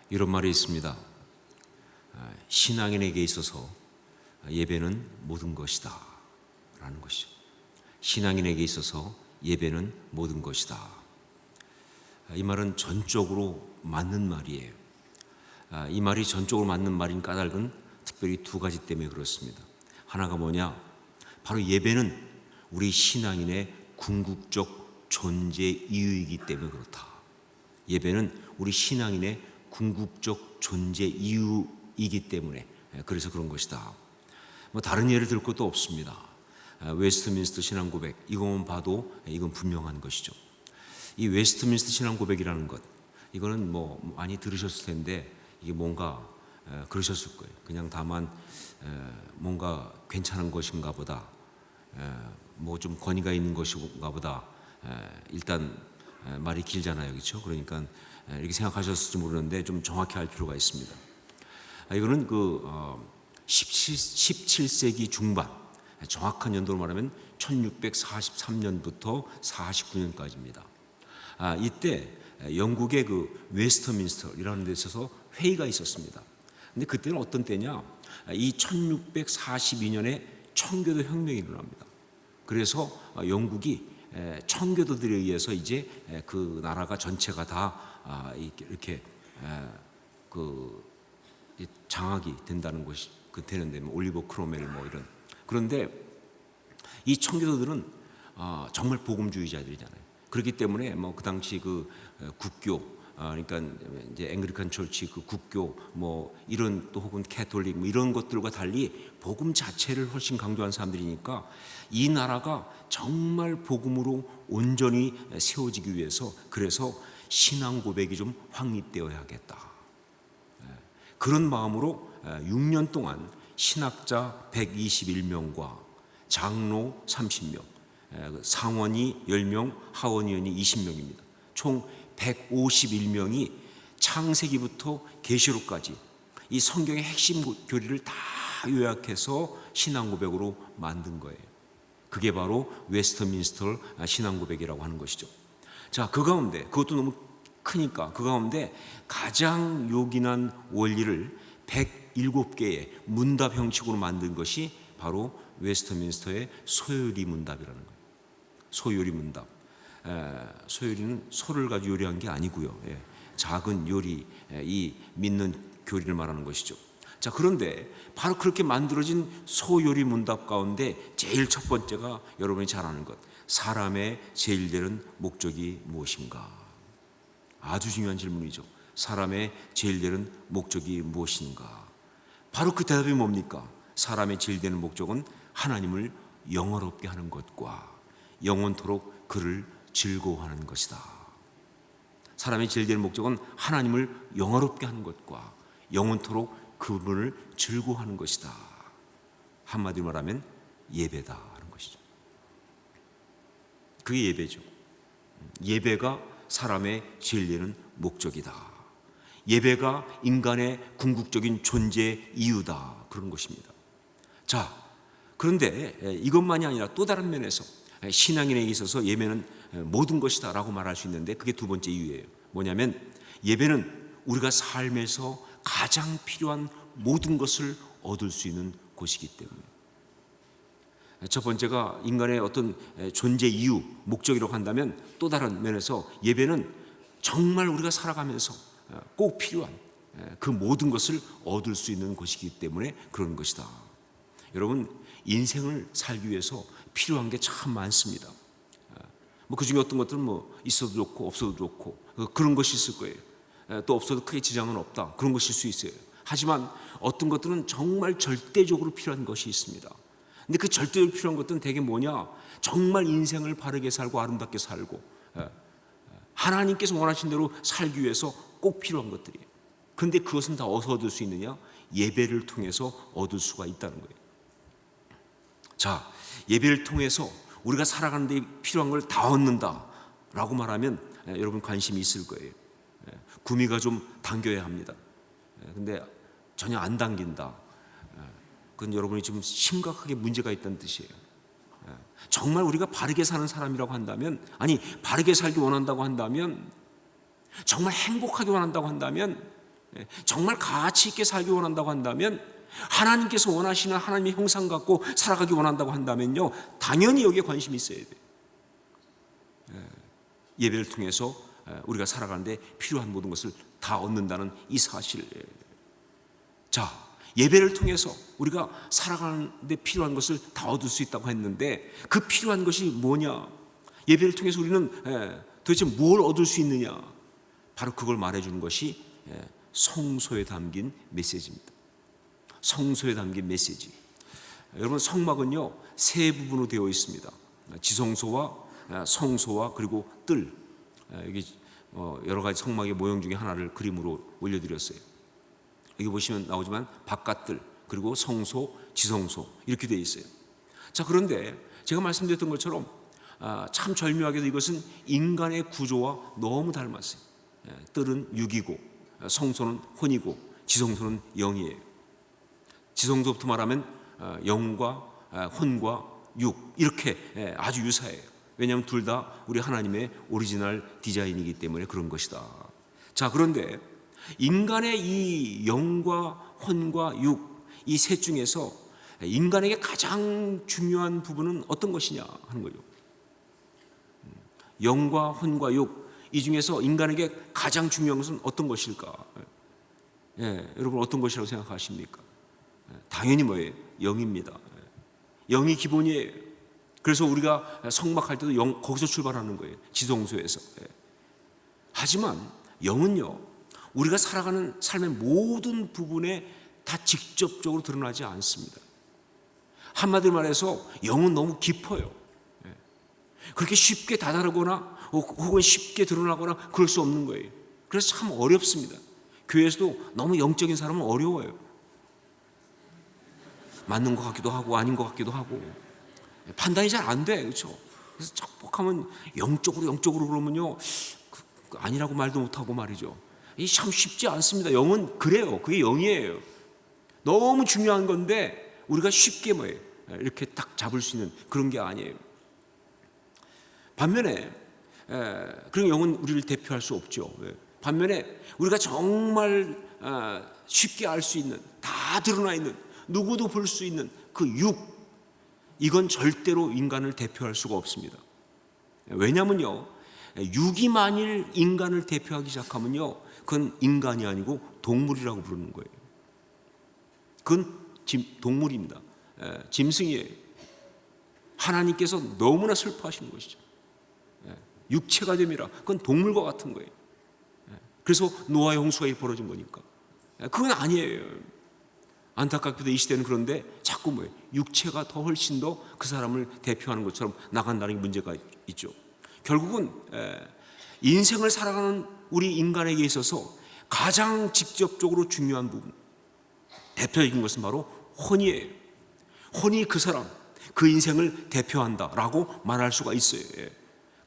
이런 말이 있습니다. 신앙인에게 있어서 예배는 모든 것이다 라는 것이죠. 신앙인에게 있어서 예배는 모든 것이다. 이 말은 전적으로 맞는 말이에요. 이 말이 전적으로 맞는 말인 까닭은 특별히 두 가지 때문에 그렇습니다. 하나가 뭐냐? 바로 예배는 우리 신앙인의 궁극적 존재 이유이기 때문에 그렇다. 예배는 우리 신앙인의 궁극적 존재 이유이기 때문에 그래서 그런 것이다. 다른 예를 들 것도 없습니다. 웨스트민스터 신앙 고백, 이것만 봐도 이건 분명한 것이죠. 이 웨스트민스터 신앙 고백이라는 것, 이거는 많이 들으셨을 텐데 이게 뭔가 그러셨을 거예요. 그냥 다만 뭔가 괜찮은 것인가 보다, 좀 권위가 있는 것인가 보다, 일단 말이 길잖아요, 그렇죠? 그러니까 이렇게 생각하셨을지 모르는데 좀 정확히 할 필요가 있습니다. 이거는 17세기 중반, 정확한 연도로 말하면 1643년부터 49년까지입니다. 이때 영국의 웨스터민스터이라는 데 있어서 회의가 있었습니다. 근데 그때는 어떤 때냐? 이 1642년에 청교도 혁명이 일어납니다. 그래서 영국이 청교도들에 의해서 이제 그 나라가 전체가 다 이렇게 장악이 된다는 것이 되는데 올리버 크로멜 이런. 그런데 이 청교도들은 정말 복음주의자들이잖아요. 그렇기 때문에 그 당시 국교, 그러니까 이제 앵글리칸 철치 국교 이런 또 혹은 캐톨릭 이런 것들과 달리 복음 자체를 훨씬 강조한 사람들이니까 이 나라가 정말 복음으로 온전히 세워지기 위해서 그래서 신앙 고백이 좀 확립되어야겠다. 그런 마음으로 6년 동안 신학자 121명과 장로 30명, 상원이 10명, 하원의원이 20명입니다. 총 151명이 창세기부터 계시록까지 이 성경의 핵심 교리를 다 요약해서 신앙 고백으로 만든 거예요. 그게 바로 웨스터민스터 신앙 고백이라고 하는 것이죠. 자, 그 가운데 그것도 너무 크니까 그 가운데 가장 요긴한 원리를 107개의 문답 형식으로 만든 것이 바로 웨스터민스터의 소요리 문답이라는 거예요. 소요리 문답. 소요리는 소를 가지고 요리한 게 아니고요. 작은 요리, 이 믿는 교리를 말하는 것이죠. 자, 그런데 바로 그렇게 만들어진 소요리 문답 가운데 제일 첫 번째가 여러분이 잘 아는 것, 사람의 제일 되는 목적이 무엇인가? 아주 중요한 질문이죠. 사람의 제일 되는 목적이 무엇인가? 바로 그 대답이 뭡니까? 사람의 제일 되는 목적은 하나님을 영화롭게 하는 것과 영원토록 그를 즐거워하는 것이다. 사람의 제일 되는 목적은 하나님을 영화롭게 하는 것과 영원토록 그분을 즐거워하는 것이다. 한마디로 말하면 예배다 하는 것이죠. 그게 예배죠. 예배가 사람의 제일 되는 목적이다. 예배가 인간의 궁극적인 존재 이유다. 그런 것입니다. 자, 그런데 이것만이 아니라 또 다른 면에서 신앙인에게 있어서 예배는 모든 것이다 라고 말할 수 있는데 그게 두 번째 이유예요. 뭐냐면 예배는 우리가 삶에서 가장 필요한 모든 것을 얻을 수 있는 곳이기 때문에. 첫 번째가 인간의 어떤 존재 이유, 목적이라고 한다면 또 다른 면에서 예배는 정말 우리가 살아가면서 꼭 필요한 그 모든 것을 얻을 수 있는 곳이기 때문에 그런 것이다. 여러분, 인생을 살기 위해서 필요한 게 참 많습니다. 그 중에 어떤 것들은 있어도 좋고 없어도 좋고 그런 것이 있을 거예요. 또 없어도 크게 지장은 없다. 그런 것일 수 있어요. 하지만 어떤 것들은 정말 절대적으로 필요한 것이 있습니다. 근데 그 절대적으로 필요한 것들은 대개 뭐냐? 정말 인생을 바르게 살고 아름답게 살고 하나님께서 원하신 대로 살기 위해서 꼭 필요한 것들이에요. 그런데 그것은 다 어디서 얻을 수 있느냐? 예배를 통해서 얻을 수가 있다는 거예요. 자, 예배를 통해서 우리가 살아가는 데 필요한 걸 다 얻는다라고 말하면 여러분 관심이 있을 거예요. 구미가 좀 당겨야 합니다. 근데 전혀 안 당긴다. 그건 여러분이 지금 심각하게 문제가 있다는 뜻이에요. 정말 우리가 바르게 사는 사람이라고 한다면, 바르게 살기 원한다고 한다면, 정말 행복하게 원한다고 한다면 정말 가치 있게 살기 원한다고 한다면, 하나님께서 원하시는 하나님의 형상 갖고 살아가기 원한다고 한다면요, 당연히 여기에 관심이 있어야 돼요. 예배를 통해서 우리가 살아가는데 필요한 모든 것을 다 얻는다는 이 사실. 자, 예배를 통해서 우리가 살아가는데 필요한 것을 다 얻을 수 있다고 했는데, 그 필요한 것이 뭐냐? 예배를 통해서 우리는 도대체 뭘 얻을 수 있느냐? 바로 그걸 말해주는 것이 성소에 담긴 메시지입니다. 성소에 담긴 메시지. 여러분, 성막은요 세 부분으로 되어 있습니다. 지성소와 성소와 그리고 뜰. 여기 여러 가지 성막의 모형 중에 하나를 그림으로 올려드렸어요. 여기 보시면 나오지만 바깥뜰, 그리고 성소, 지성소 이렇게 되어 있어요. 자, 그런데 제가 말씀드렸던 것처럼 참 절묘하게도 이것은 인간의 구조와 너무 닮았어요. 뜰은 육이고, 성소는 혼이고, 지성소는 영이에요. 지성소부터 말하면 영과 혼과 육, 이렇게 아주 유사해요. 왜냐하면 둘 다 우리 하나님의 오리지널 디자인이기 때문에 그런 것이다. 자, 그런데 인간의 이 영과 혼과 육, 이 셋 중에서 인간에게 가장 중요한 부분은 어떤 것이냐 하는 거죠. 영과 혼과 육, 이 중에서 인간에게 가장 중요한 것은 어떤 것일까? 여러분, 어떤 것이라고 생각하십니까? 당연히 뭐예요? 영입니다. 영이 기본이에요. 그래서 우리가 성막할 때도 거기서 출발하는 거예요. 지성소에서. 하지만 영은요, 우리가 살아가는 삶의 모든 부분에 다 직접적으로 드러나지 않습니다. 한마디로 말해서 영은 너무 깊어요. 그렇게 쉽게 다다르거나 혹은 쉽게 드러나거나 그럴 수 없는 거예요. 그래서 참 어렵습니다. 교회에서도 너무 영적인 사람은 어려워요. 맞는 것 같기도 하고 아닌 것 같기도 하고 판단이 잘 안 돼. 그렇죠? 그래서 척복하면 영적으로 그러면요, 아니라고 말도 못하고 말이죠. 이 참 쉽지 않습니다. 영은 그래요. 그게 영이에요. 너무 중요한 건데 우리가 쉽게 뭐예요, 이렇게 딱 잡을 수 있는 그런 게 아니에요. 반면에 그런 영은 우리를 대표할 수 없죠. 반면에 우리가 정말 쉽게 알 수 있는, 다 드러나 있는, 누구도 볼 수 있는 그 육, 이건 절대로 인간을 대표할 수가 없습니다. 왜냐면요, 육이 만일 인간을 대표하기 시작하면요, 그건 인간이 아니고 동물이라고 부르는 거예요. 그건 동물입니다. 짐승이에요. 하나님께서 너무나 슬퍼하시는 것이죠. 육체가 됨이라, 그건 동물과 같은 거예요. 그래서 노아의 홍수가 벌어진 거니까. 그건 아니에요. 안타깝게도 이 시대는 그런데 자꾸 뭐예요, 육체가 더 훨씬 더 그 사람을 대표하는 것처럼 나간다는 게 문제가 있죠. 결국은 인생을 살아가는 우리 인간에게 있어서 가장 직접적으로 중요한 부분, 대표적인 것은 바로 혼이에요. 혼이 그 사람, 그 인생을 대표한다라고 말할 수가 있어요.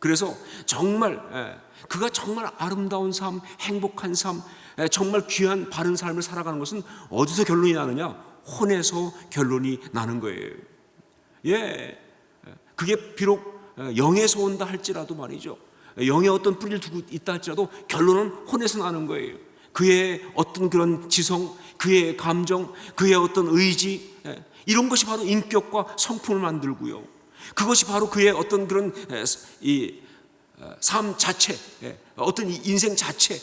그래서 정말 그가 정말 아름다운 삶, 행복한 삶, 정말 귀한 바른 삶을 살아가는 것은 어디서 결론이 나느냐? 혼에서 결론이 나는 거예요. 그게 비록 영에서 온다 할지라도 말이죠, 영에 어떤 뿌리를 두고 있다 할지라도 결론은 혼에서 나는 거예요. 그의 어떤 그런 지성, 그의 감정, 그의 어떤 의지, 이런 것이 바로 인격과 성품을 만들고요, 그것이 바로 그의 어떤 그런 이 삶 자체, 어떤 인생 자체,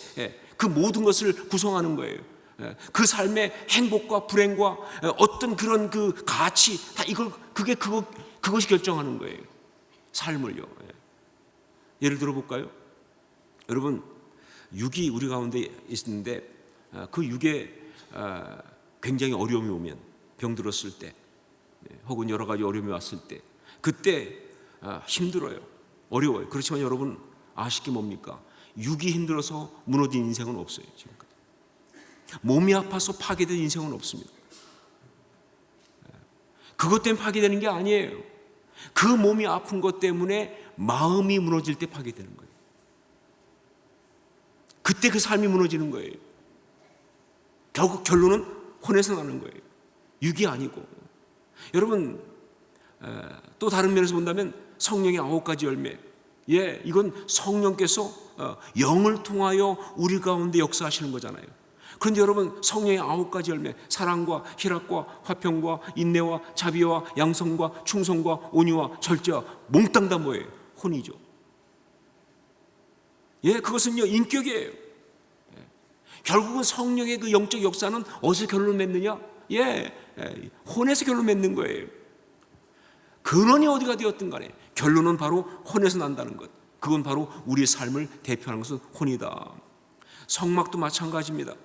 그 모든 것을 구성하는 거예요. 그 삶의 행복과 불행과 어떤 그런 그 가치, 다 그것이 결정하는 거예요. 삶을요. 예를 들어 볼까요? 여러분, 육이 우리 가운데 있는데 그 육에 굉장히 어려움이 오면, 병들었을 때 혹은 여러 가지 어려움이 왔을 때, 그때 힘들어요. 어려워요. 그렇지만 여러분 아실 게 뭡니까? 육이 힘들어서 무너진 인생은 없어요. 지금까지 몸이 아파서 파괴된 인생은 없습니다. 그것 때문에 파괴되는 게 아니에요. 그 몸이 아픈 것 때문에 마음이 무너질 때 파괴되는 거예요. 그때 그 삶이 무너지는 거예요. 결국 결론은 혼에서 나는 거예요. 육이 아니고. 여러분, 또 다른 면에서 본다면 성령의 9가지 열매, 이건 성령께서 영을 통하여 우리 가운데 역사하시는 거잖아요. 그런데 여러분, 성령의 9가지 열매, 사랑과 희락과 화평과 인내와 자비와 양성과 충성과 온유와 절제와 몽땅 다 뭐예요? 혼이죠. 예, 그것은요 인격이에요. 결국은 성령의 그 영적 역사는 어디서 결론 맺느냐? 혼에서 결론 맺는 거예요. 근원이 어디가 되었든 간에 결론은 바로 혼에서 난다는 것. 그건 바로 우리의 삶을 대표하는 것은 혼이다. 성막도 마찬가지입니다.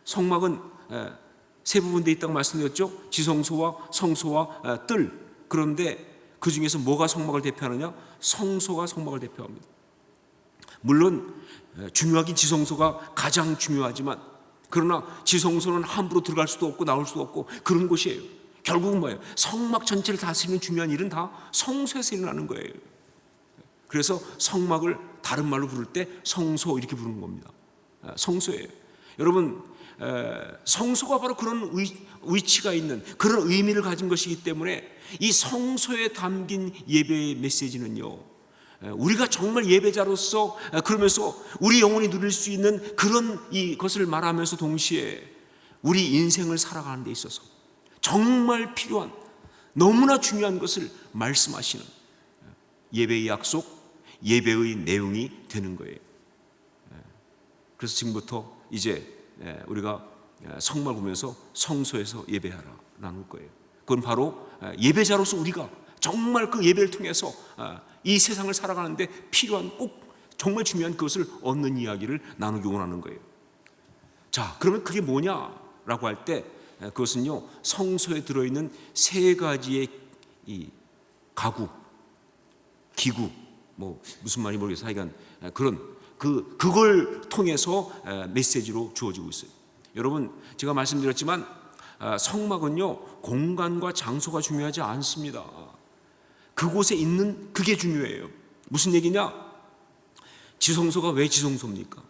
성막은 세 부분되어 있다고 말씀드렸죠. 지성소와 성소와 뜰. 그런데 그 중에서 뭐가 성막을 대표하느냐? 성소가 성막을 대표합니다. 물론 중요하긴 지성소가 가장 중요하지만, 그러나 지성소는 함부로 들어갈 수도 없고 나올 수도 없고 그런 곳이에요. 결국은 뭐예요? 성막 전체를 다스리는 중요한 일은 다 성소에서 일어나는 거예요. 그래서 성막을 다른 말로 부를 때 성소 이렇게 부르는 겁니다. 성소예요. 여러분, 성소가 바로 그런 위치가 있는 그런 의미를 가진 것이기 때문에 이 성소에 담긴 예배의 메시지는요, 우리가 정말 예배자로서 그러면서 우리 영혼이 누릴 수 있는 그런 이것을 말하면서 동시에 우리 인생을 살아가는 데 있어서 정말 필요한, 너무나 중요한 것을 말씀하시는 예배의 약속, 예배의 내용이 되는 거예요. 그래서 지금부터 이제 우리가 성막을 보면서 성소에서 예배하라 나눌 거예요. 그건 바로 예배자로서 우리가 정말 그 예배를 통해서 이 세상을 살아가는데 필요한, 꼭 정말 중요한 그것을 얻는 이야기를 나누기 원하는 거예요. 자, 그러면 그게 뭐냐라고 할 때 그것은요, 성소에 들어있는 3가지의 이 가구, 기구, 뭐 무슨 말인지 모르겠어요. 하여간 그런 그걸 통해서 메시지로 주어지고 있어요. 여러분, 제가 말씀드렸지만 성막은요 공간과 장소가 중요하지 않습니다. 그곳에 있는 그게 중요해요. 무슨 얘기냐? 지성소가 왜 지성소입니까?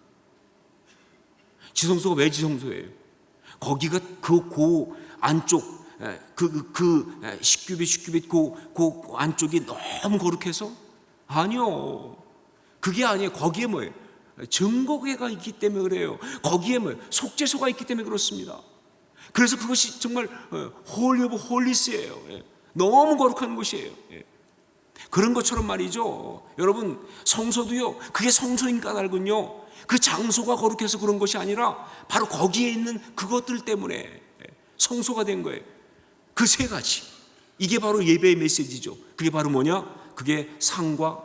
지성소가 왜 지성소예요? 거기가 그 안쪽 그 10규빗 그 안쪽이 너무 거룩해서? 아니요. 그게 아니에요. 거기에 뭐예요? 증거궤가 있기 때문에 그래요. 거기에 뭐예요? 속죄소가 있기 때문에 그렇습니다. 그래서 그것이 정말 홀리 오브 홀리스예요. 너무 거룩한 곳이에요. 그런 것처럼 말이죠. 여러분, 성소도요, 그게 성소인 까닭은요, 그 장소가 거룩해서 그런 것이 아니라 바로 거기에 있는 그것들 때문에 성소가 된 거예요. 그 3가지. 이게 바로 예배의 메시지죠. 그게 바로 뭐냐? 그게 상과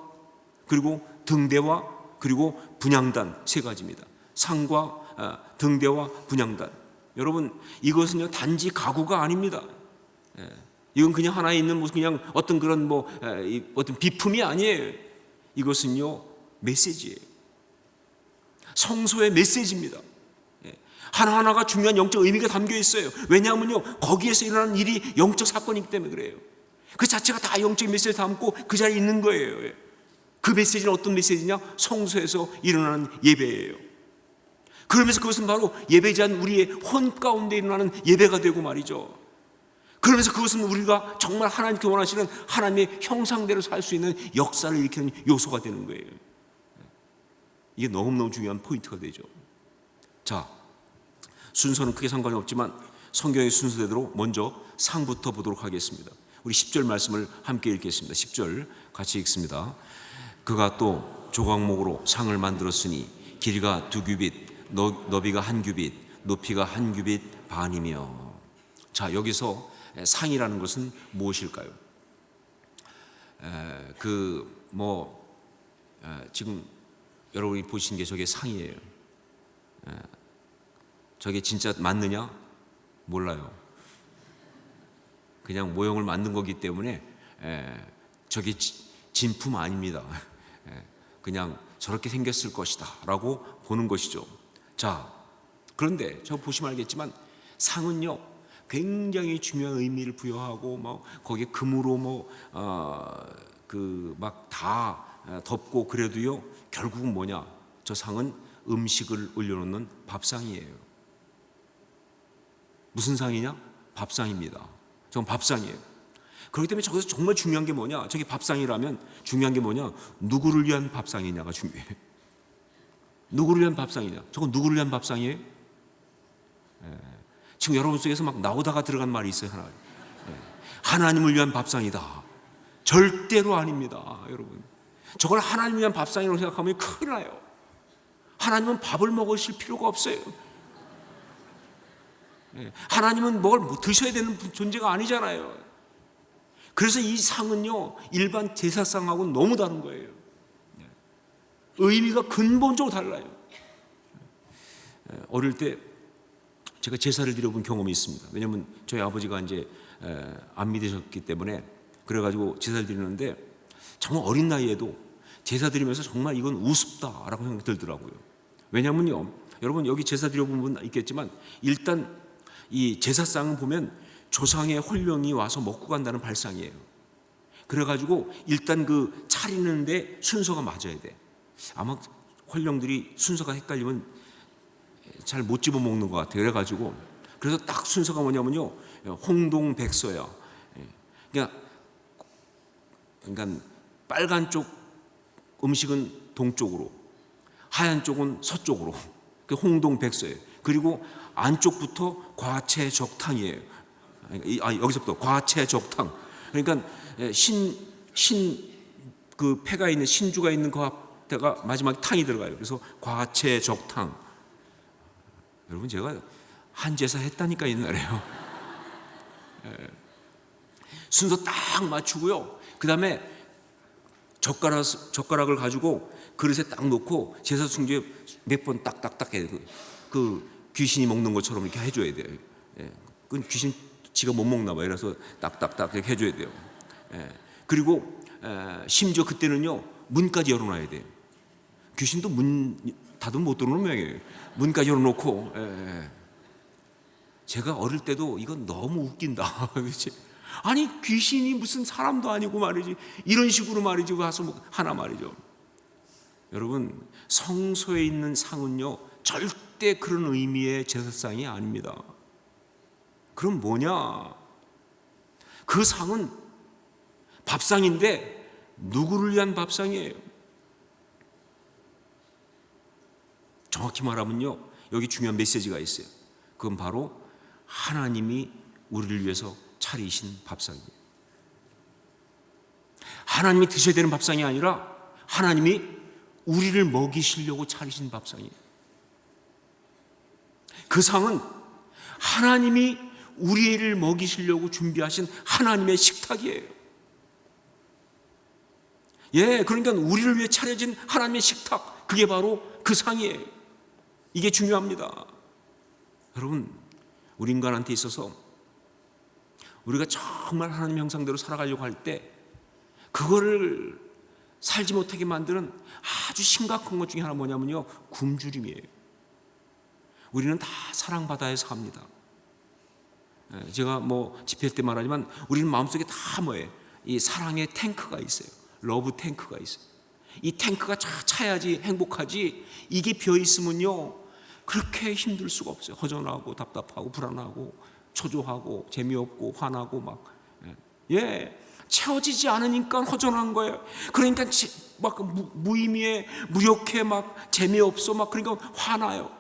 그리고 등대와 그리고 분향단 3가지입니다. 상과 등대와 분향단. 여러분, 이것은요 단지 가구가 아닙니다. 이건 그냥 하나에 있는 무슨 그냥 어떤 그런 어떤 비품이 아니에요. 이것은요 메시지예요. 성소의 메시지입니다. 하나하나가 중요한 영적 의미가 담겨 있어요. 왜냐하면요 거기에서 일어나는 일이 영적 사건이기 때문에 그래요. 그 자체가 다 영적 메시지를 담고 그 자리에 있는 거예요. 그 메시지는 어떤 메시지냐? 성소에서 일어나는 예배예요. 그러면서 그것은 바로 예배자인 우리의 혼 가운데 일어나는 예배가 되고 말이죠. 그러면서 그것은 우리가 정말 하나님께 원하시는 하나님의 형상대로 살 수 있는 역사를 일으키는 요소가 되는 거예요. 이게 너무너무 중요한 포인트가 되죠. 자, 순서는 크게 상관이 없지만 성경의 순서대로 먼저 상부터 보도록 하겠습니다. 우리 10절 말씀을 함께 읽겠습니다. 10절 같이 읽습니다. 그가 또 조각목으로 상을 만들었으니 길이가 2규빗, 너비가 1규빗, 높이가 1규빗 반이며. 자, 여기서 상이라는 것은 무엇일까요? 지금 여러분이 보신 게 저게 상이에요. 저게 진짜 맞느냐? 몰라요. 그냥 모형을 만든 거기 때문에 저게 진품 아닙니다. 그냥 저렇게 생겼을 것이다 라고 보는 것이죠. 자, 그런데 저 보시면 알겠지만 상은요 굉장히 중요한 의미를 부여하고 거기에 금으로 막 다 덮고 그래도요 결국은 뭐냐? 저 상은 음식을 올려놓는 밥상이에요. 무슨 상이냐? 밥상입니다. 저건 밥상이에요. 그렇기 때문에 저기서 정말 중요한 게 뭐냐? 저게 밥상이라면 중요한 게 뭐냐? 누구를 위한 밥상이냐가 중요해요. 누구를 위한 밥상이냐? 저건 누구를 위한 밥상이에요? 지금 여러분 속에서 막 나오다가 들어간 말이 있어요. 하나. 하나님을 위한 밥상이다. 절대로 아닙니다, 여러분. 저걸 하나님을 위한 밥상이라고 생각하면 큰일 나요. 하나님은 밥을 먹으실 필요가 없어요. 하나님은 뭘 드셔야 되는 존재가 아니잖아요. 그래서 이 상은요, 일반 제사상하고는 너무 다른 거예요. 의미가 근본적으로 달라요. 어릴 때 제가 제사를 드려본 경험이 있습니다. 왜냐하면 저희 아버지가 이제 안 믿으셨기 때문에, 그래가지고 제사를 드리는데 정말 어린 나이에도 제사 드리면서 정말 이건 우습다라고 생각이 들더라고요. 왜냐하면요, 여러분 여기 제사 드려본 분 있겠지만 일단 이 제사상은 보면 조상의 혼령이 와서 먹고 간다는 발상이에요. 그래가지고 일단 그 차리는데 순서가 맞아야 돼. 아마 혼령들이 순서가 헷갈리면 잘 못 집어 먹는 것 같아요. 그래가지고 그래서 딱 순서가 뭐냐면요, 홍동백서야. 그러니까 빨간 쪽 음식은 동쪽으로, 하얀 쪽은 서쪽으로. 그 홍동백서예요. 그리고 안쪽부터 과채적탕이에요. 여기서부터 과채적탕. 그러니까 그 패가 있는 신주가 있는 그 앞에가 마지막에 탕이 들어가요. 그래서 과채적탕. 여러분 제가 한제사 했다니까 옛날에요. 순서 딱 맞추고요. 그 다음에 젓가락을 가지고 그릇에 딱 놓고 제사 숭제 몇 번 딱딱딱 해요. 그 귀신이 먹는 것처럼 이렇게 해줘야 돼요. 그 귀신 지가 못 먹나 봐요. 그래서 딱딱딱 이렇게 해줘야 돼요. 그리고 심지어 그때는요, 문까지 열어놔야 돼요. 귀신도 문 닫으면 못 들어오는 모양이에요. 문까지 열어놓고. 제가 어릴 때도 이건 너무 웃긴다. 그렇지? 아니 귀신이 무슨 사람도 아니고 말이지, 이런 식으로 말이지 가서 하나 말이죠. 여러분 성소에 있는 상은요 절대 그런 의미의 제사상이 아닙니다. 그럼 뭐냐? 그 상은 밥상인데 누구를 위한 밥상이에요? 정확히 말하면요, 여기 중요한 메시지가 있어요. 그건 바로 하나님이 우리를 위해서 차리신 밥상이에요. 하나님이 드셔야 되는 밥상이 아니라 하나님이 우리를 먹이시려고 차리신 밥상이에요. 그 상은 하나님이 우리를 먹이시려고 준비하신 하나님의 식탁이에요. 그러니까 우리를 위해 차려진 하나님의 식탁, 그게 바로 그 상이에요. 이게 중요합니다. 여러분, 우리 인간한테 있어서 우리가 정말 하나님 형상대로 살아가려고 할 때 그거를 살지 못하게 만드는 아주 심각한 것 중에 하나 뭐냐면요, 굶주림이에요. 우리는 다 사랑받아야 삽니다. 제가 집회 때 말하지만 우리는 마음속에 다 뭐예요? 이 사랑의 탱크가 있어요. 러브 탱크가 있어요. 이 탱크가 차야지 행복하지, 이게 비어 있으면요 그렇게 힘들 수가 없어요. 허전하고 답답하고 불안하고 초조하고 재미없고 화나고 채워지지 않으니까 허전한 거예요. 그러니까 막 무의미해, 무력해, 막 재미없어, 막 그러니까 화나요.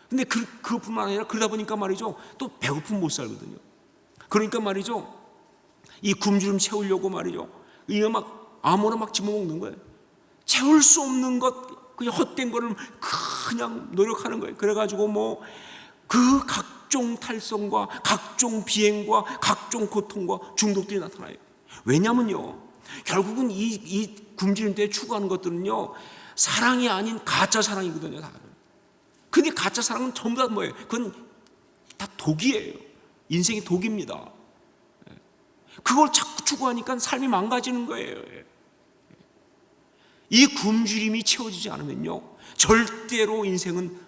근데 그뿐만 아니라 그러다 보니까 말이죠, 또 배고프면 못 살거든요. 그러니까 말이죠, 이 굶주림 채우려고 말이죠, 이거 막 아무나 막 집어먹는 거예요. 채울 수 없는 것, 그냥 헛된 거를 그냥 노력하는 거예요. 그래가지고 그 각종 탈성과 각종 비행과 각종 고통과 중독들이 나타나요. 왜냐면요, 결국은 이 굶주림 때에 추구하는 것들은요 사랑이 아닌 가짜 사랑이거든요. 다. 근데 가짜 사랑은 전부 다 뭐예요? 그건 다 독이에요. 인생이 독입니다. 그걸 자꾸 추구하니까 삶이 망가지는 거예요. 이 굶주림이 채워지지 않으면요 절대로 인생은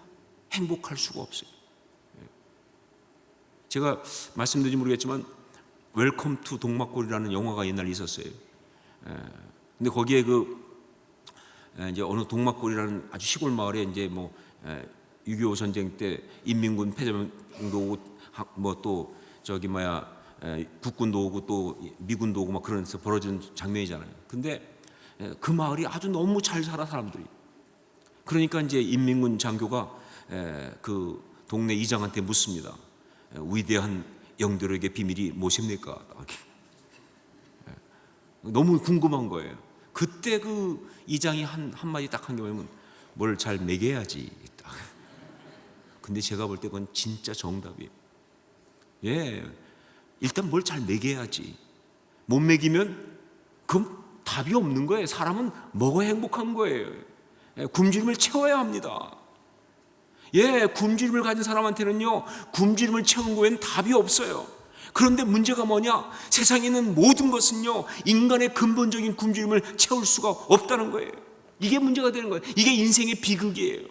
행복할 수가 없어요. 제가 말씀드린지 모르겠지만 웰컴 투 동막골이라는 영화가 옛날에 있었어요. 근데 거기에 이제 어느 동막골이라는 아주 시골 마을에 이제 6.25 전쟁 때 인민군 패전도 오고 또 국군도 오고 또 미군도 오고 막 그러면서 벌어진 장면이잖아요. 근데 그 마을이 아주 너무 잘 살아 사람들이. 그러니까 이제 인민군 장교가 그 동네 이장한테 묻습니다. 위대한 영들에게 비밀이 무엇입니까? 너무 궁금한 거예요. 그때 그 이장이 한마디 딱 한 게 뭐냐면 뭘 잘 먹여야지. 근데 제가 볼 때 그건 진짜 정답이에요. 예, 일단 뭘 잘 먹여야지. 못 먹이면 그럼 답이 없는 거예요. 사람은 먹어야 행복한 거예요. 예, 굶주림을 채워야 합니다. 예, 굶주림을 가진 사람한테는요, 굶주림을 채우는 거에는 답이 없어요. 그런데 문제가 뭐냐? 세상에 있는 모든 것은요, 인간의 근본적인 굶주림을 채울 수가 없다는 거예요. 이게 문제가 되는 거예요. 이게 인생의 비극이에요.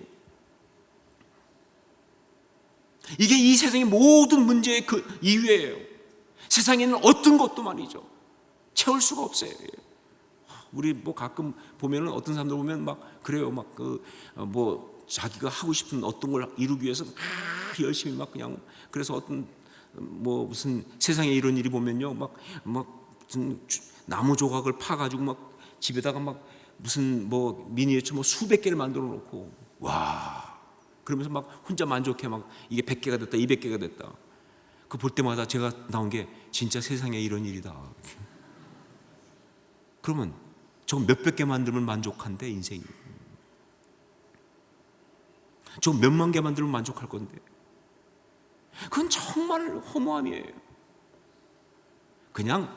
이게 이 세상의 모든 문제의 그 이유예요. 세상에는 어떤 것도 말이죠, 채울 수가 없어요. 우리 뭐 가끔 보면은 어떤 사람들 보면 막 그래요. 막 뭐 자기가 하고 싶은 어떤 걸 이루기 위해서 막 열심히 막 그냥, 그래서 어떤 뭐 무슨 세상에 이런 일이 보면요, 막 무슨 나무 조각을 파가지고 막 집에다가 막 무슨 뭐 미니어처 뭐 수백 개를 만들어 놓고, 와, 그러면서 막 혼자 만족해. 막 이게 100개가 됐다, 200개가 됐다. 그 볼 때마다 제가 나온 게 진짜 세상에 이런 일이다. 그러면 저 몇백 개 만들면 만족한데 인생이, 저 몇만 개 만들면 만족할 건데, 그건 정말 허무함이에요. 그냥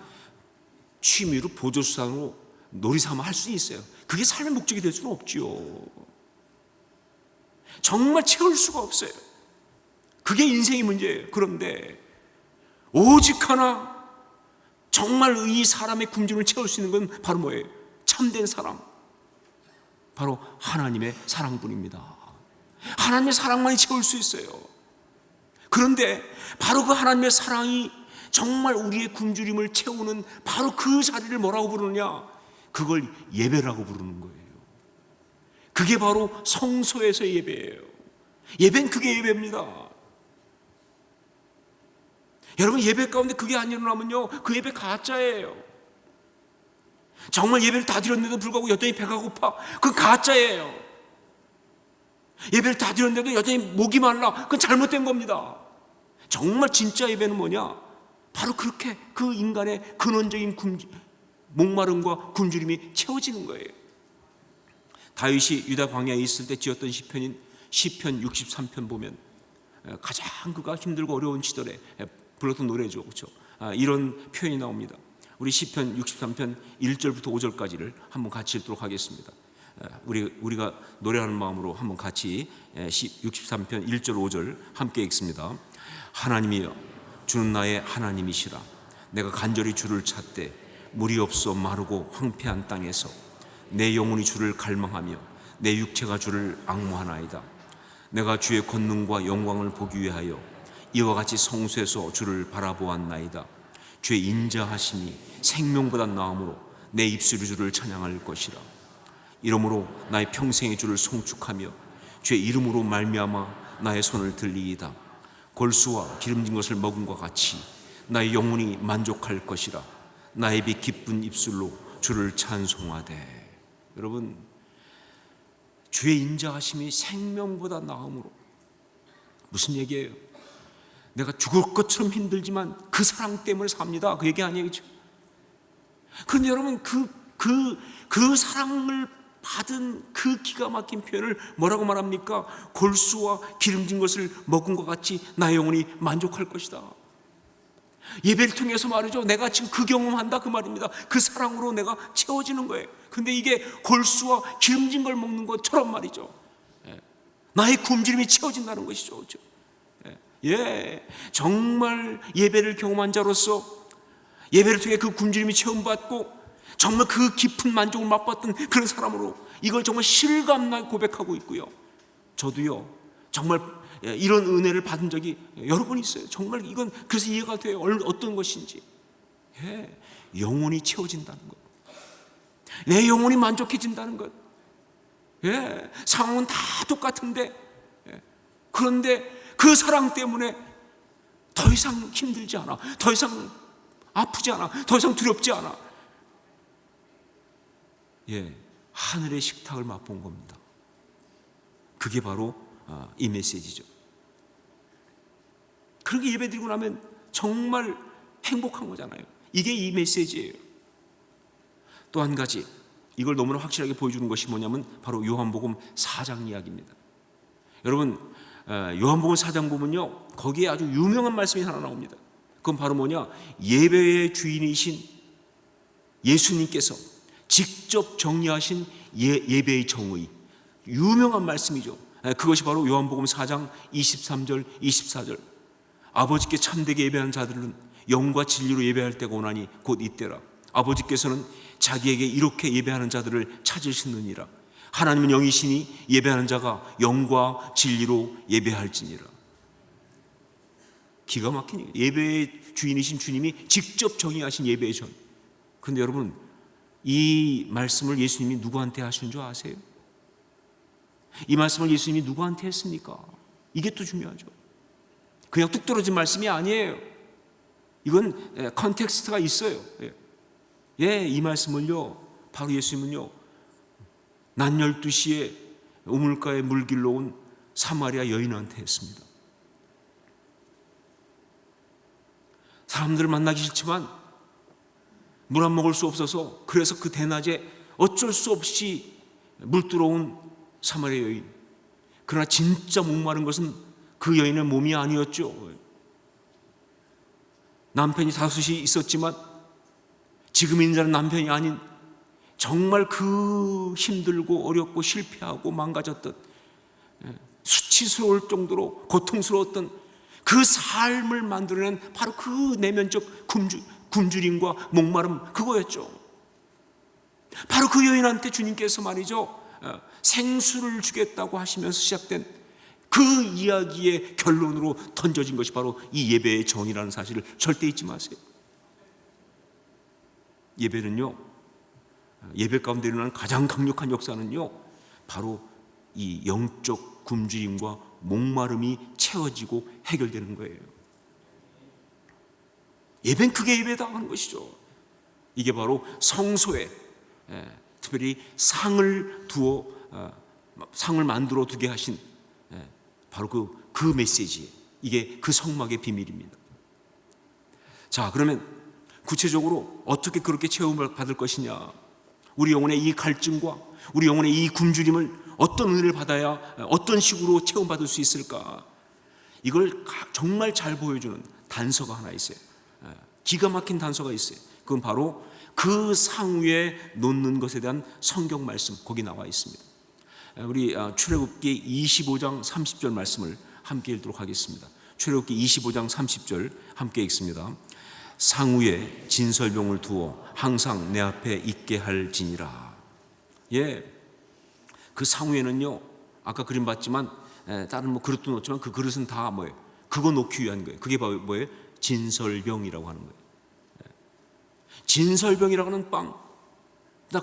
취미로 보조수단으로 놀이삼아 할 수 있어요. 그게 삶의 목적이 될 수는 없지요. 정말 채울 수가 없어요. 그게 인생의 문제예요. 그런데 오직 하나, 정말 이 사람의 굶주림을 채울 수 있는 건 바로 뭐예요? 참된 사랑, 바로 하나님의 사랑뿐입니다. 하나님의 사랑만이 채울 수 있어요. 그런데 바로 그 하나님의 사랑이 정말 우리의 굶주림을 채우는 바로 그 자리를 뭐라고 부르느냐? 그걸 예배라고 부르는 거예요. 그게 바로 성소에서의 예배예요. 예배는 그게 예배입니다. 여러분, 예배 가운데 그게 안 일어나면요, 그 예배 가짜예요. 정말 예배를 다 드렸는데도 불구하고 여전히 배가 고파, 그건 가짜예요. 예배를 다 드렸는데도 여전히 목이 말라, 그건 잘못된 겁니다. 정말 진짜 예배는 뭐냐? 바로 그렇게 그 인간의 근원적인 목마름과 굶주림이 채워지는 거예요. 다윗이 유다 광야에 있을 때 지었던 시편인 시편 63편 보면 가장 그가 힘들고 어려운 시절에 불렀던 노래죠, 그렇죠? 이런 표현이 나옵니다. 우리 시편 63편 1절부터 5절까지를 한번 같이 읽도록 하겠습니다. 우리가 노래하는 마음으로 한번 같이 63편 1절 5절 함께 읽습니다. 하나님이여, 주는 나의 하나님이시라. 내가 간절히 주를 찾되 물이 없어 마르고 황폐한 땅에서 내 영혼이 주를 갈망하며 내 육체가 주를 앙모하나이다. 내가 주의 권능과 영광을 보기 위하여 이와 같이 성소에서 주를 바라보았나이다. 주의 인자하심이 생명보다 나음으로 내 입술이 주를 찬양할 것이라. 이러므로 나의 평생의 주를 송축하며 주의 이름으로 말미암아 나의 손을 들리이다. 골수와 기름진 것을 먹음과 같이 나의 영혼이 만족할 것이라. 나의 빛 기쁜 입술로 주를 찬송하되. 여러분, 주의 인자하심이 생명보다 나음으로, 무슨 얘기예요? 내가 죽을 것처럼 힘들지만 그 사랑 때문에 삽니다, 그 얘기 아니에요, 그렇죠? 그런데 여러분, 그 사랑을 받은 그 기가 막힌 표현을 뭐라고 말합니까? 골수와 기름진 것을 먹은 것 같이 나의 영혼이 만족할 것이다. 예배를 통해서 말이죠, 내가 지금 그 경험한다, 그 말입니다. 그 사랑으로 내가 채워지는 거예요. 근데 이게 골수와 기름진 걸 먹는 것처럼 말이죠, 나의 굶주림이 채워진다는 것이죠, 그렇죠? 예, 정말 예배를 경험한 자로서 예배를 통해 그 굶주림이 체험받고 정말 그 깊은 만족을 맛봤던 그런 사람으로 이걸 정말 실감나게 고백하고 있고요. 저도요, 정말 이런 은혜를 받은 적이 여러 번 있어요. 정말 이건 그래서 이해가 돼요. 어떤 것인지. 예, 영혼이 채워진다는 것, 내 영혼이 만족해진다는 것. 예, 상황은 다 똑같은데, 그런데 그 사랑 때문에 더 이상 힘들지 않아, 더 이상 아프지 않아, 더 이상 두렵지 않아. 예, 하늘의 식탁을 맛본 겁니다. 그게 바로 이 메시지죠. 그렇게 예배드리고 나면 정말 행복한 거잖아요. 이게 이 메시지예요. 또 한 가지, 이걸 너무나 확실하게 보여주는 것이 뭐냐면 바로 요한복음 4장 이야기입니다. 여러분, 요한복음 4장 보면요, 거기에 아주 유명한 말씀이 하나 나옵니다. 그건 바로 뭐냐, 예배의 주인이신 예수님께서 직접 정리하신 예배의 정의, 유명한 말씀이죠. 그것이 바로 요한복음 4장 23절 24절, 아버지께 참되게 예배하는 자들은 영과 진리로 예배할 때가 오나니 곧 이때라. 아버지께서는 자기에게 이렇게 예배하는 자들을 찾으시느니라. 하나님은 영이시니 예배하는 자가 영과 진리로 예배할지니라. 기가 막히니 예배의 주인이신 주님이 직접 정의하신 예배의 전. 그런데 여러분, 이 말씀을 예수님이 누구한테 하신 줄 아세요? 이 말씀을 예수님이 누구한테 했습니까? 이게 또 중요하죠. 그냥 뚝 떨어진 말씀이 아니에요. 이건 컨텍스트가 있어요. 이 말씀을요, 바로 예수님은요, 낮 12시에 우물가에 물 길러 온 사마리아 여인한테 했습니다. 사람들을 만나기 싫지만 물 안 먹을 수 없어서, 그래서 그 대낮에 어쩔 수 없이 물 들어온 사마리아 여인. 그러나 진짜 목마른 것은 그 여인의 몸이 아니었죠. 남편이 다섯이 있었지만 지금 있는 자는 남편이 아닌, 정말 그 힘들고 어렵고 실패하고 망가졌던, 수치스러울 정도로 고통스러웠던 그 삶을 만들어낸 바로 그 내면적 굶주림과 목마름, 그거였죠. 바로 그 여인한테 주님께서 말이죠, 생수를 주겠다고 하시면서 시작된 그 이야기의 결론으로 던져진 것이 바로 이 예배의 정의라는 사실을 절대 잊지 마세요. 예배는요, 예배 가운데 일어나는 가장 강력한 역사는요, 바로 이 영적 굶주림과 목마름이 채워지고 해결되는 거예요. 예배는 그게 예배다 하는 것이죠. 이게 바로 성소에 특별히 상을 만들어 두게 하신 바로 그 메시지, 이게 그 성막의 비밀입니다. 자, 그러면 구체적으로 어떻게 그렇게 체험을 받을 것이냐, 우리 영혼의 이 갈증과 우리 영혼의 이 굶주림을 어떤 은혜를 받아야 어떤 식으로 체험받을 수 있을까, 이걸 정말 잘 보여주는 단서가 하나 있어요. 기가 막힌 단서가 있어요. 그건 바로 그 상 위에 놓는 것에 대한 성경 말씀, 거기 나와 있습니다. 우리 출애굽기 25장 30절 말씀을 함께 읽도록 하겠습니다. 출애굽기 25장 30절 함께 읽습니다. 상 위에 진설병을 두어 항상 내 앞에 있게 할지니라. 그 상 위에는요, 아까 그림 봤지만 다른 뭐 그릇도 놓지만 그 그릇은 다 뭐예요? 그거 놓기 위한 거예요. 그게 바로 뭐예요? 진설병이라고 하는 거예요. 진설병이라고 하는 빵.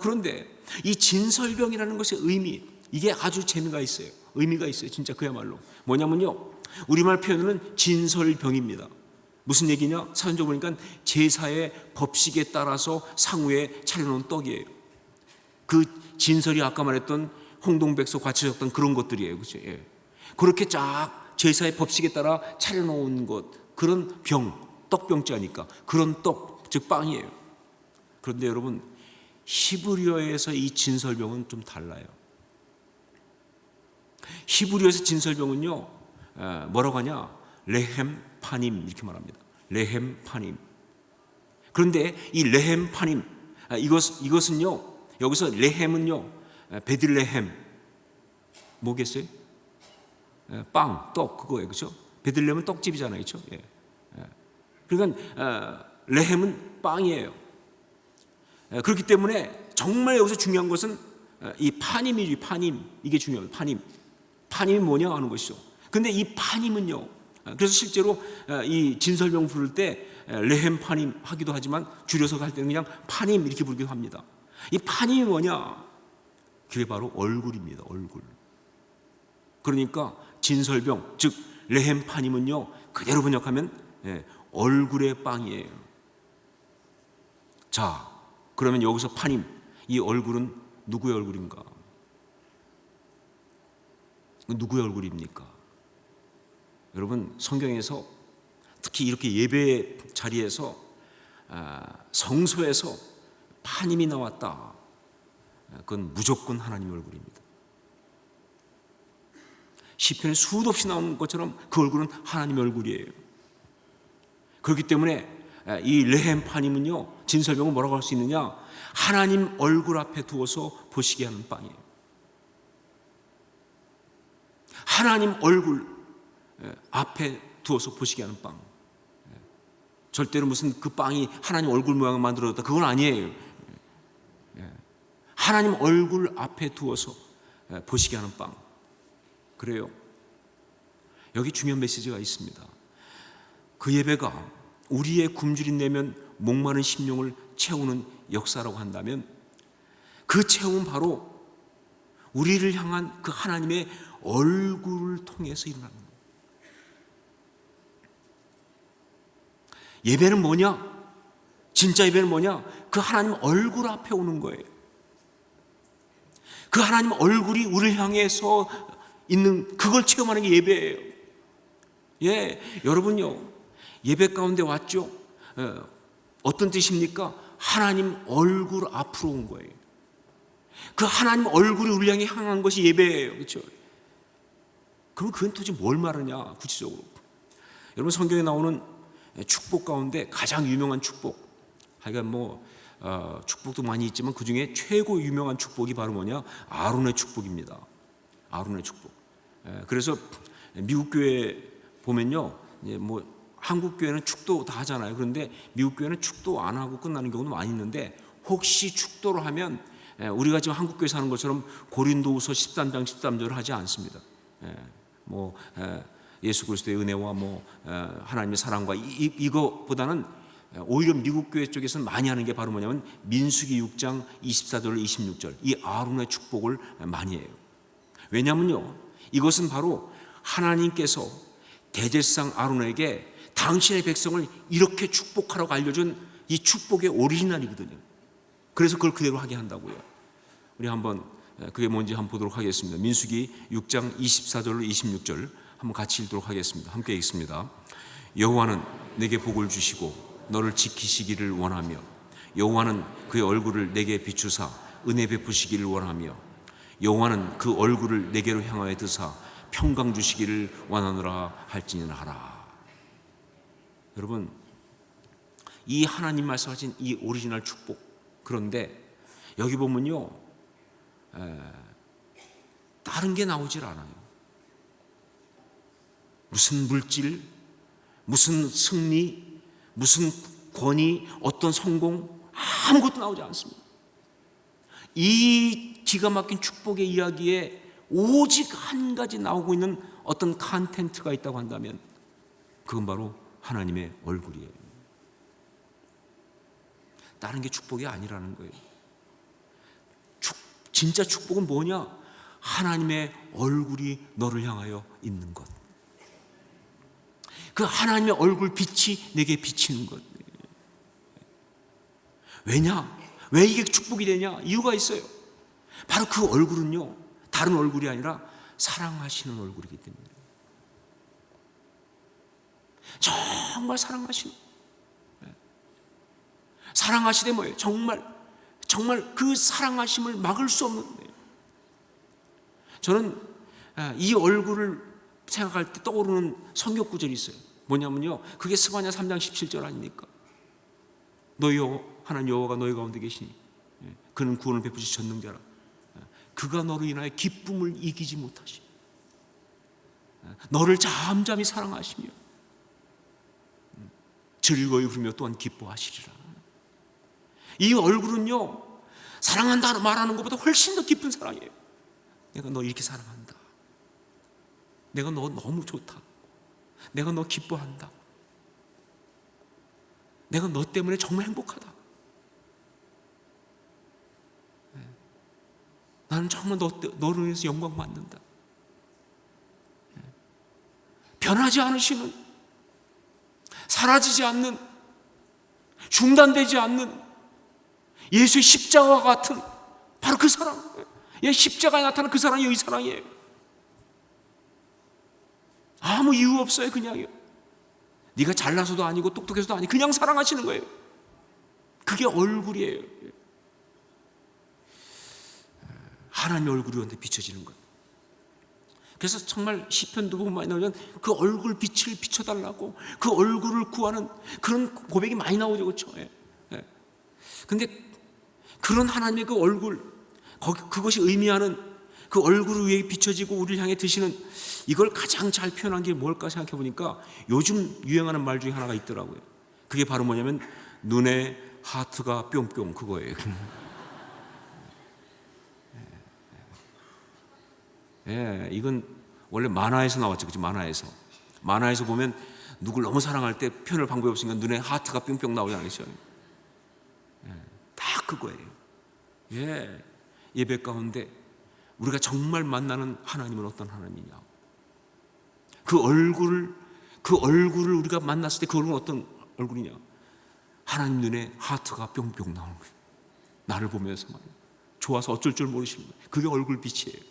그런데 이 진설병이라는 것의 의미, 이게 아주 재미가 있어요. 의미가 있어요. 진짜 그야말로 뭐냐면요, 우리말 표현으로는 진설병입니다. 무슨 얘기냐? 사전적으로 보니까 제사의 법식에 따라서 상위에 차려놓은 떡이에요. 그 진설이 아까 말했던 홍동백서 같이 적던 그런 것들이에요. 그렇죠? 그렇게 쫙 제사의 법식에 따라 차려놓은 것, 그런 병, 떡병자니까 그런 떡, 즉 빵이에요. 그런데 여러분, 히브리어에서 이 진설병은 좀 달라요. 히브리어에서 진설병은요, 뭐라고 하냐? 레헴 파님, 이렇게 말합니다. 레헴 파님. 그런데 이 레헴 파님, 이것은요, 여기서 레헴은요, 베들레헴, 뭐겠어요? 빵, 떡, 그거예요. 그렇죠? 베들레헴은 떡집이잖아요. 그렇죠? 그러니까 레헴은 빵이에요. 그렇기 때문에 정말 여기서 중요한 것은 이 파님이죠. 파님, 이게 중요해요. 파님이 뭐냐 하는 것이죠. 근데 이 파님은요, 그래서 실제로 이 진설병 부를 때 레헴 파님 하기도 하지만 줄여서 할 때는 그냥 파님 이렇게 부르기도 합니다. 이 파님이 뭐냐? 그게 바로 얼굴입니다. 얼굴. 그러니까 진설병, 즉 레헴 파님은요, 그대로 번역하면 얼굴의 빵이에요. 자, 그러면 여기서 파님, 이 얼굴은 누구의 얼굴인가? 누구의 얼굴입니까? 여러분, 성경에서 특히 이렇게 예배 자리에서 성소에서 파님이 나왔다, 그건 무조건 하나님의 얼굴입니다. 시편에 수도 없이 나오는 것처럼 그 얼굴은 하나님의 얼굴이에요. 그렇기 때문에 이 레헴 파님은요, 진설병은 뭐라고 할 수 있느냐? 하나님 얼굴 앞에 두어서 보시게 하는 빵이에요. 하나님 얼굴 앞에 두어서 보시게 하는 빵. 절대로 무슨 그 빵이 하나님 얼굴 모양을 만들어졌다, 그건 아니에요. 하나님 얼굴 앞에 두어서 보시게 하는 빵. 그래요. 여기 중요한 메시지가 있습니다. 그 예배가 우리의 굶주린 내면 목마른 심령을 채우는 역사라고 한다면, 그 채움은 바로 우리를 향한 그 하나님의 얼굴을 통해서 일어나는 거예요. 예배는 뭐냐? 진짜 예배는 뭐냐? 그 하나님 얼굴 앞에 오는 거예요. 그 하나님 얼굴이 우리를 향해서 있는, 그걸 체험하는 게 예배예요. 여러분요, 예배 가운데 왔죠? 어떤 뜻입니까? 하나님 얼굴 앞으로 온 거예요. 그 하나님 얼굴이 우리 향한 것이 예배예요. 그렇죠? 그럼 그건 도대체 뭘 말하냐, 구체적으로. 여러분, 성경에 나오는 축복 가운데 가장 유명한 축복, 하여간 축복도 많이 있지만 그 중에 최고 유명한 축복이 바로 뭐냐? 아론의 축복입니다. 아론의 축복. 그래서 미국 교회 보면요, 한국 교회는 축도 다 하잖아요. 그런데 미국 교회는 축도 안 하고 끝나는 경우도 많이 있는데, 혹시 축도를 하면 우리가 지금 한국 교회 사는 것처럼 고린도후서 13장 13절을 하지 않습니다. 예수 그리스도의 은혜와 하나님의 사랑과 이거보다는 오히려 미국 교회 쪽에서는 많이 하는 게 바로 뭐냐면 민수기 6장 24절 26절, 이 아론의 축복을 많이 해요. 왜냐면요, 이것은 바로 하나님께서 대제사장 아론에게 당신의 백성을 이렇게 축복하라고 알려준 이 축복의 오리지널이거든요. 그래서 그걸 그대로 하게 한다고요. 우리 한번 그게 뭔지 한번 보도록 하겠습니다. 민수기 6장 24절로 26절 한번 같이 읽도록 하겠습니다. 함께 읽습니다. 여호와는 내게 복을 주시고 너를 지키시기를 원하며, 여호와는 그의 얼굴을 내게 비추사 은혜 베푸시기를 원하며, 여호와는 그 얼굴을 내게로 향하여 드사 평강 주시기를 원하노라 할지니라 하라. 여러분, 이 하나님 말씀하신 이 오리지널 축복, 그런데 여기 보면요, 다른 게 나오질 않아요. 무슨 물질, 무슨 승리, 무슨 권위, 어떤 성공, 아무것도 나오지 않습니다. 이 기가 막힌 축복의 이야기에 오직 한 가지 나오고 있는 어떤 컨텐츠가 있다고 한다면, 그건 바로 하나님의 얼굴이에요. 다른 게 축복이 아니라는 거예요. 진짜 축복은 뭐냐? 하나님의 얼굴이 너를 향하여 있는 것. 그 하나님의 얼굴 빛이 내게 비치는 것. 왜냐? 왜 이게 축복이 되냐? 이유가 있어요. 바로 그 얼굴은요, 다른 얼굴이 아니라 사랑하시는 얼굴이기 때문에. 정말 사랑하시는, 사랑하시되 뭐예요? 정말 그 사랑하심을 막을 수 없는. 저는 이 얼굴을 생각할 때 떠오르는 성경 구절이 있어요. 뭐냐면요, 그게 스가랴 3장 17절 아닙니까? 너희 하나님 여호와가 너희 가운데 계시니 그는 구원을 베푸시 전능자라. 그가 너로 인하여 기쁨을 이기지 못하시며 너를 잠잠히 사랑하시며 즐거이 부르며 또한 기뻐하시리라. 이 얼굴은요, 사랑한다는 말하는 것보다 훨씬 더 깊은 사랑이에요. 내가 너 이렇게 사랑한다. 내가 너 너무 좋다. 내가 너 기뻐한다. 내가 너 때문에 정말 행복하다. 나는 정말 너를 위해서 영광 받는다. 변하지 않으시는, 사라지지 않는, 중단되지 않는 예수의 십자가와 같은 바로 그 사랑. 십자가에 나타난 그 사랑이 이 사랑이에요. 아무 이유 없어요. 그냥요. 네가 잘나서도 아니고 똑똑해서도 아니고 그냥 사랑하시는 거예요. 그게 얼굴이에요. 하나님의 얼굴이 우리한테 비춰지는 거예요. 그래서 정말 시편도 보면 많이 나오면 그 얼굴 빛을 비춰달라고 그 얼굴을 구하는 그런 고백이 많이 나오죠. 그렇죠? 근데 그런 하나님의 그 얼굴, 그것이 의미하는 그 얼굴 위에 비춰지고 우리를 향해 드시는, 이걸 가장 잘 표현한 게 뭘까 생각해 보니까 요즘 유행하는 말 중에 하나가 있더라고요. 그게 바로 뭐냐면 눈에 하트가 뿅뿅, 그거예요. 이건 원래 만화에서 나왔죠. 그죠? 만화에서 보면 누굴 너무 사랑할 때 표현할 방법이 없으니까 눈에 하트가 뿅뿅 나오잖아요. 다 그거예요. 예배 가운데 우리가 정말 만나는 하나님은 어떤 하나님이냐, 그 얼굴을 우리가 만났을 때 그 얼굴은 어떤 얼굴이냐, 하나님 눈에 하트가 뿅뿅 나오는 거예요. 나를 보면서 말이에요. 좋아서 어쩔 줄 모르시는 거예요. 그게 얼굴 빛이에요.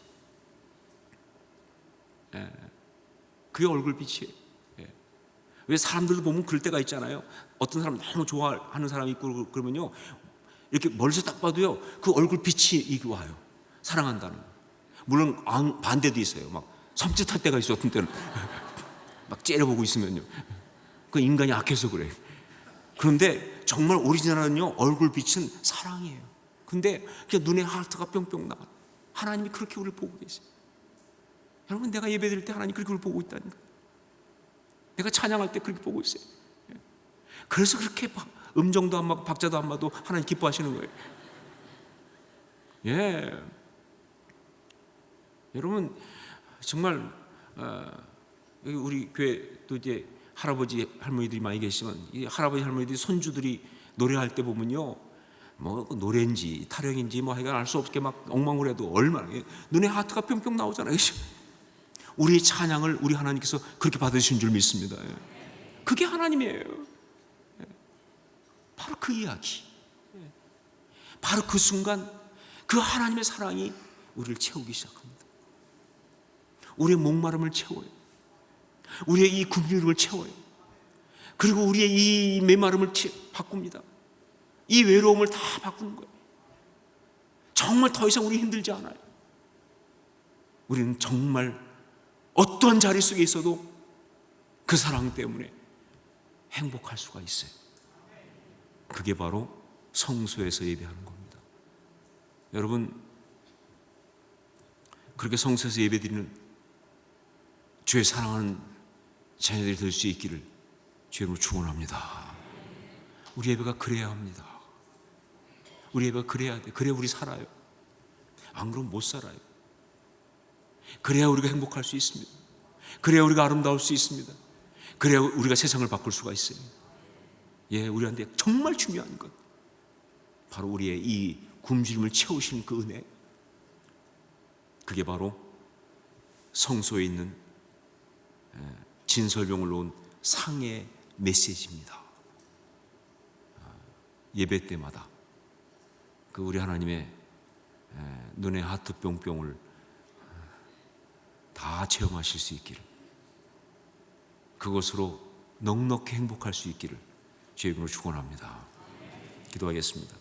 그게 얼굴 빛이에요. 왜 사람들도 보면 그럴 때가 있잖아요. 어떤 사람 너무 좋아하는 사람이 있고 그러면요, 이렇게 멀리서 딱 봐도요 그 얼굴 빛이 이게 와요. 사랑한다는 거. 물론 반대도 있어요. 막 섬찟할 때가 있어요. 어떤 때는 막 째려보고 있으면요, 그 인간이 악해서 그래요. 그런데 정말 오리지널은요 얼굴 빛은 사랑이에요. 근데 그냥 눈에 하트가 뿅뿅 나와. 하나님이 그렇게 우리를 보고 계세요. 여러분, 내가 예배 드릴 때 하나님 그렇게 우리를 보고 있다니까. 내가 찬양할 때 그렇게 보고 있어요. 그래서 그렇게 음정도 안 맞고 박자도 안 맞아도 하나님 기뻐하시는 거예요. 여러분, 정말 우리 교회도 이제 할아버지 할머니들이 많이 계시지만 이 할아버지 할머니들이 손주들이 노래할 때 보면요, 뭐 노래인지 타령인지 뭐 하여간 알 수 없게 막 엉망으로 얼마나 눈에 하트가 뿅뿅 나오잖아요. 우리의 찬양을 우리 하나님께서 그렇게 받으신 줄 믿습니다. 그게 하나님이에요. 바로 그 이야기, 바로 그 순간 그 하나님의 사랑이 우리를 채우기 시작합니다. 우리의 목마름을 채워요. 우리의 이 굶주림을 채워요. 그리고 우리의 이 메마름을 바꿉니다. 이 외로움을 다 바꾸는 거예요. 정말 더 이상 우리 힘들지 않아요. 우리는 정말 어떤 자리 속에 있어도 그 사랑 때문에 행복할 수가 있어요. 그게 바로 성소에서 예배하는 겁니다. 여러분, 그렇게 성소에서 예배드리는 주의 사랑하는 자녀들이 될 수 있기를 주의 이름으로 축원합니다. 우리 예배가 그래야 합니다. 우리 예배가 그래야 돼. 그래야 우리 살아요. 안 그러면 못 살아요. 그래야 우리가 행복할 수 있습니다. 그래야 우리가 아름다울 수 있습니다. 그래야 우리가 세상을 바꿀 수가 있어요. 우리한테 정말 중요한 것, 바로 우리의 이 굶주림을 채우시는 그 은혜, 그게 바로 성소에 있는 진설병을 놓은 상의 메시지입니다. 예배 때마다 그 우리 하나님의 눈에 하트 뿅뿅을 다 체험하실 수 있기를, 그것으로 넉넉히 행복할 수 있기를 주의 이름으로 축원합니다. 기도하겠습니다.